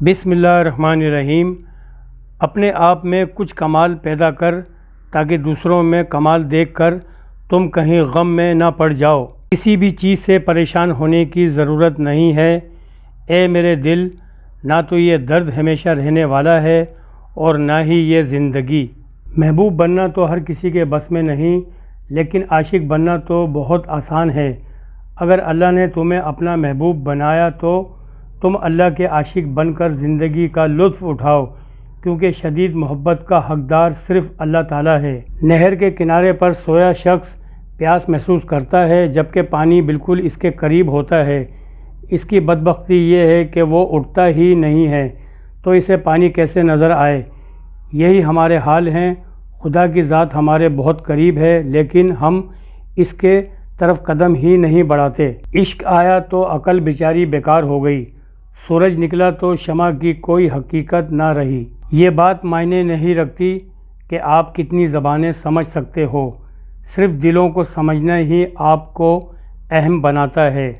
بسم اللہ الرحمن الرحیم۔ اپنے آپ میں کچھ کمال پیدا کر تاکہ دوسروں میں کمال دیکھ کر تم کہیں غم میں نہ پڑ جاؤ۔ کسی بھی چیز سے پریشان ہونے کی ضرورت نہیں ہے اے میرے دل، نہ تو یہ درد ہمیشہ رہنے والا ہے اور نہ ہی یہ زندگی۔ محبوب بننا تو ہر کسی کے بس میں نہیں، لیکن عاشق بننا تو بہت آسان ہے۔ اگر اللہ نے تمہیں اپنا محبوب بنایا تو تم اللہ کے عاشق بن کر زندگی کا لطف اٹھاؤ، کیونکہ شدید محبت کا حقدار صرف اللہ تعالیٰ ہے۔ نہر کے کنارے پر سویا شخص پیاس محسوس کرتا ہے جبکہ پانی بالکل اس کے قریب ہوتا ہے۔ اس کی بدبختی یہ ہے کہ وہ اٹھتا ہی نہیں ہے تو اسے پانی کیسے نظر آئے۔ یہی ہمارے حال ہیں۔ خدا کی ذات ہمارے بہت قریب ہے لیکن ہم اس کے طرف قدم ہی نہیں بڑھاتے۔ عشق آیا تو عقل بیچاری بیکار ہو گئی، سورج نکلا تو شمع کی کوئی حقیقت نہ رہی۔ یہ بات معنی نہیں رکھتی کہ آپ کتنی زبانیں سمجھ سکتے ہو، صرف دلوں کو سمجھنا ہی آپ کو اہم بناتا ہے۔